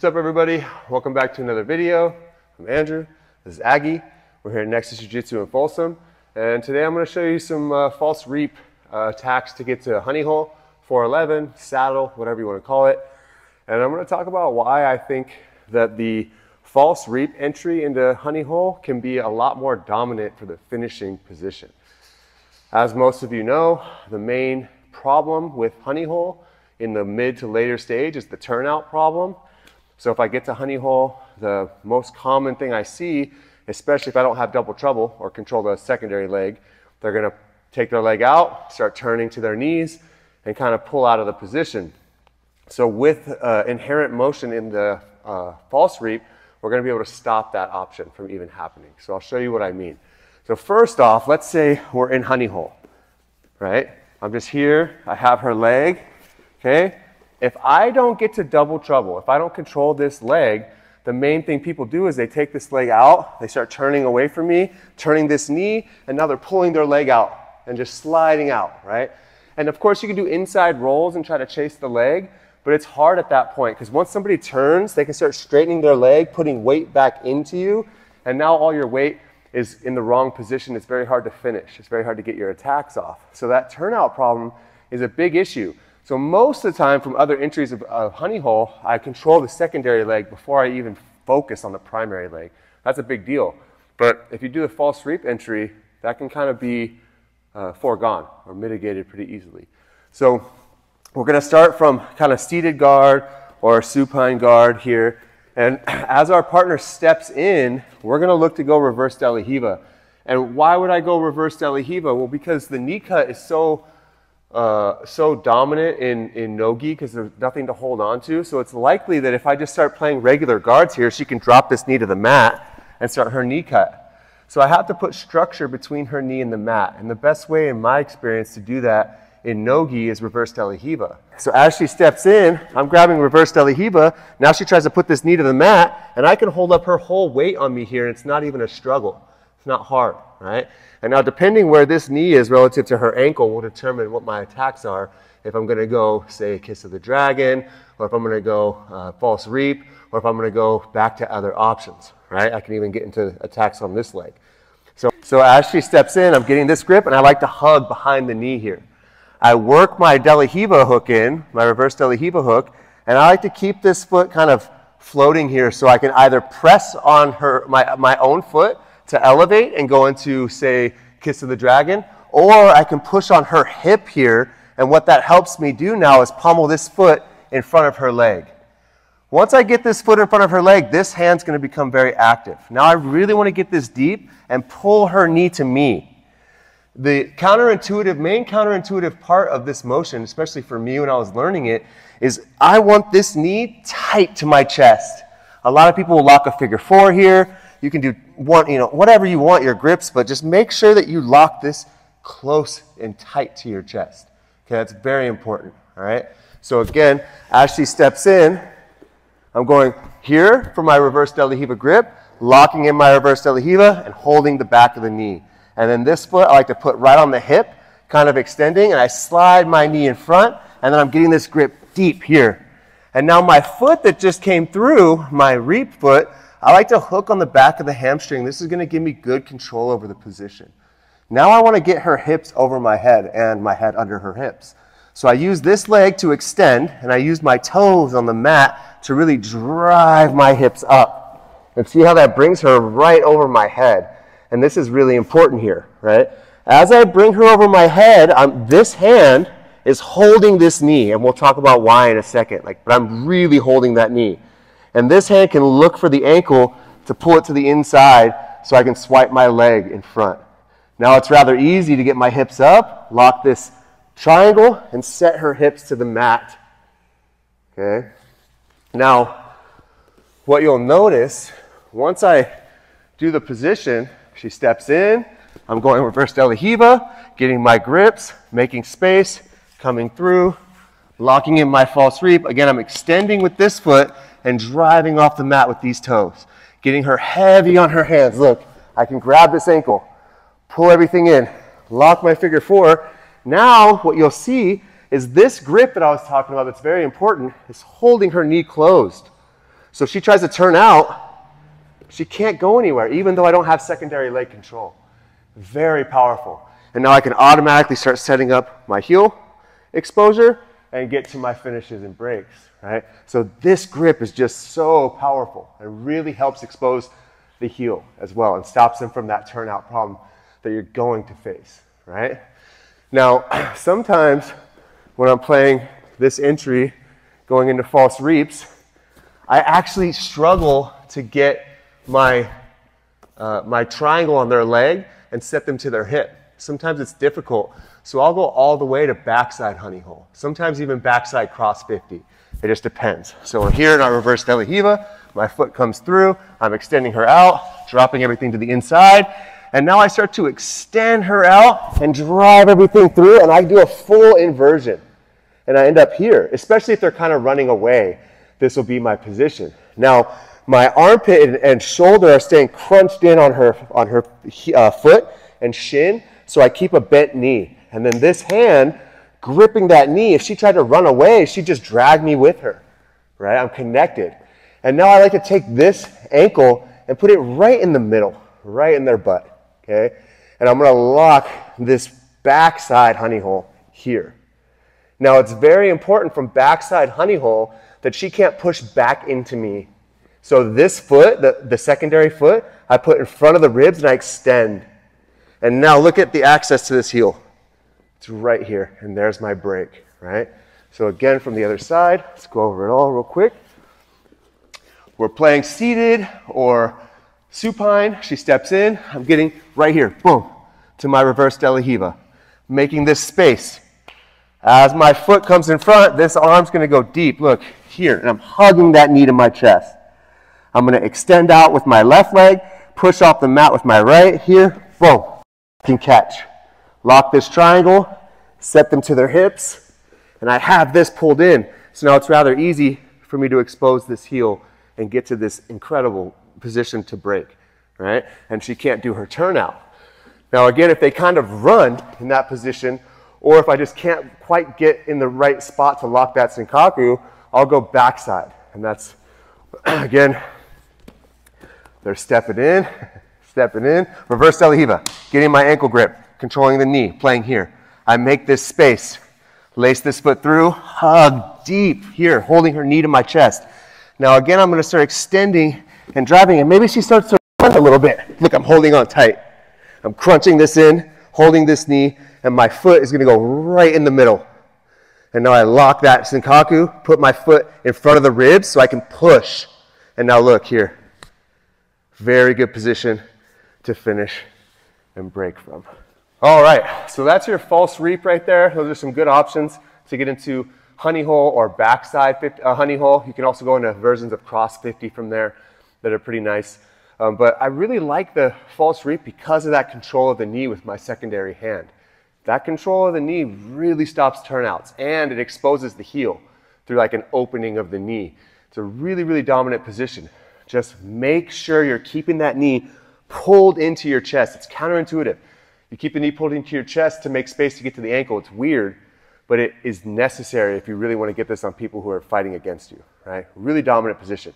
What's up, everybody? Welcome back to another video. I'm Andrew. This is Aggie. We're here at Nexus Jiu-Jitsu in Folsom, and today I'm going to show you some false reap attacks to get to honey hole, 411, saddle, whatever you want to call it. And I'm going to talk about why I think that the false reap entry into honey hole can be a lot more dominant for the finishing position. As most of you know, the main problem with honey hole in the mid to later stage is the turnout problem. So if I get to honey hole, the most common thing I see, especially if I don't have double trouble or control the secondary leg, they're going to take their leg out, start turning to their knees, and kind of pull out of the position. So with inherent motion in the false reap, we're going to be able to stop that option from even happening. So I'll show you what I mean. So first off, let's say we're in honey hole, right? I'm just here, I have her leg, okay? If I don't get to double trouble, if I don't control this leg, the main thing people do is they take this leg out, they start turning away from me, turning this knee, and now they're pulling their leg out and just sliding out, right? And of course you can do inside rolls and try to chase the leg, but it's hard at that point because once somebody turns, they can start straightening their leg, putting weight back into you, and now all your weight is in the wrong position. It's very hard to finish. It's very hard to get your attacks off. So that turnout problem is a big issue. So most of the time from other entries of honey hole, I control the secondary leg before I even focus on the primary leg. That's a big deal. But if you do the false reap entry, that can kind of be foregone or mitigated pretty easily. So we're going to start from kind of seated guard or supine guard here. And as our partner steps in, we're going to look to go reverse De La Riva. And why would I go reverse De La Riva? Well, because the knee cut is so dominant in no-gi because there's nothing to hold on to. So it's likely that if I just start playing regular guards here, she can drop this knee to the mat and start her knee cut. So I have to put structure between her knee and the mat. And the best way in my experience to do that in no-gi is reverse De La Riva. So as she steps in, I'm grabbing reverse De La Riva. Now she tries to put this knee to the mat and I can hold up her whole weight on me here and it's not even a struggle. It's not hard, right? And now depending where this knee is relative to her ankle will determine what my attacks are. If I'm going to go, say, Kiss of the Dragon, or if I'm going to go false reap, or if I'm going to go back to other options, right? I can even get into attacks on this leg. So as she steps in, I'm getting this grip, and I like to hug behind the knee here. I work my De La Riva hook in, my reverse De La Riva hook, and I like to keep this foot kind of floating here so I can either press on my own foot to elevate and go into, say, Kiss of the Dragon, or I can push on her hip here, and what that helps me do now is pommel this foot in front of her leg. Once I get this foot in front of her leg, this hand's going to become very active. Now I really want to get this deep and pull her knee to me. The main counterintuitive part of this motion, especially for me when I was learning it, is I want this knee tight to my chest. A lot of people will lock a figure 4 here. You can do whatever you want your grips, but just make sure that you lock this close and tight to your chest. Okay, that's very important, all right? So again, as she steps in, I'm going here for my reverse De La Riva grip, locking in my reverse De La Riva and holding the back of the knee. And then this foot I like to put right on the hip, kind of extending, and I slide my knee in front, and then I'm getting this grip deep here. And now my foot that just came through, my reap foot, I like to hook on the back of the hamstring. This is going to give me good control over the position. Now I want to get her hips over my head and my head under her hips. So I use this leg to extend, and I use my toes on the mat to really drive my hips up. And see how that brings her right over my head. And this is really important here, right? As I bring her over my head, this hand is holding this knee, and we'll talk about why in a second. But I'm really holding that knee. And this hand can look for the ankle to pull it to the inside so I can swipe my leg in front. Now it's rather easy to get my hips up, lock this triangle, and set her hips to the mat. Okay? Now, what you'll notice, once I do the position, she steps in, I'm going reverse De La Riva, getting my grips, making space, coming through, locking in my false reap. Again, I'm extending with this foot and driving off the mat with these toes. Getting her heavy on her hands. Look, I can grab this ankle, pull everything in, lock my figure 4. Now what you'll see is this grip that I was talking about that's very important is holding her knee closed. So if she tries to turn out, she can't go anywhere, even though I don't have secondary leg control. Very powerful. And now I can automatically start setting up my heel exposure and get to my finishes and breaks, right? So this grip is just so powerful. It really helps expose the heel as well and stops them from that turnout problem that you're going to face, right? Now, sometimes when I'm playing this entry going into false reaps, I actually struggle to get my, my triangle on their leg and set them to their hip. Sometimes it's difficult, so I'll go all the way to backside honey hole, sometimes even backside cross 50. It just depends. So we're here in our reverse de la Riva, my foot comes through, I'm extending her out, dropping everything to the inside, and now I start to extend her out and drive everything through, and I do a full inversion. And I end up here, especially if they're kind of running away, this will be my position. Now, my armpit and shoulder are staying crunched in on her foot and shin, so I keep a bent knee. And then this hand, gripping that knee, if she tried to run away, she'd just drag me with her, right? I'm connected. And now I like to take this ankle and put it right in the middle, right in their butt, okay? And I'm gonna lock this backside honey hole here. Now it's very important from backside honey hole that she can't push back into me. So this foot, the secondary foot, I put in front of the ribs and I extend. And now look at the access to this heel. It's right here, and there's my break, right? So again, from the other side, let's go over it all real quick. We're playing seated or supine. She steps in. I'm getting right here, boom, to my reverse de la Riva, making this space. As my foot comes in front, this arm's gonna go deep, look, here, and I'm hugging that knee to my chest. I'm gonna extend out with my left leg, push off the mat with my right, here, boom. Can catch. Lock this triangle, set them to their hips, and I have this pulled in. So now it's rather easy for me to expose this heel and get to this incredible position to break, right? And she can't do her turnout. Now again, if they kind of run in that position, or if I just can't quite get in the right spot to lock that Senkaku, I'll go backside. And that's, again, they're stepping in, reverse de la Riva, getting my ankle grip, controlling the knee, playing here. I make this space, lace this foot through, hug deep here, holding her knee to my chest. Now again, I'm gonna start extending and driving, and maybe she starts to run a little bit. Look, I'm holding on tight. I'm crunching this in, holding this knee, and my foot is gonna go right in the middle. And now I lock that Senkaku, put my foot in front of the ribs so I can push. And now look here, very good position to finish and break from. All right, so that's your false reap right there. Those are some good options to get into honey hole or backside honey hole. You can also go into versions of cross 50 from there that are pretty nice. But I really like the false reap because of that control of the knee with my secondary hand. That control of the knee really stops turnouts, and it exposes the heel through like an opening of the knee. It's a really, really dominant position. Just make sure you're keeping that knee pulled into your chest. It's counterintuitive. You keep the knee pulled into your chest to make space to get to the ankle. It's weird, but it is necessary if you really want to get this on people who are fighting against you, right? Really dominant position.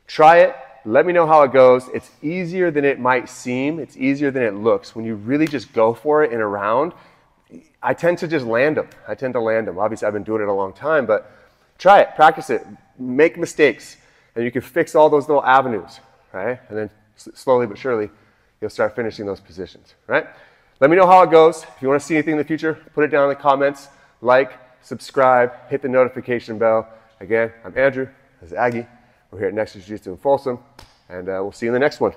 Try it. Let me know how it goes. It's easier than it might seem. It's easier than it looks. When you really just go for it in a round, I tend to just land them. I tend to land them. Obviously, I've been doing it a long time, but try it, practice it, make mistakes, and you can fix all those little avenues, right? And then slowly but surely, you'll start finishing those positions, right? Let me know how it goes. If you want to see anything in the future, put it down in the comments. Like, subscribe, hit the notification bell. Again, I'm Andrew. This is Aggie. We're here at Next Jitsu in Folsom, and we'll see you in the next one.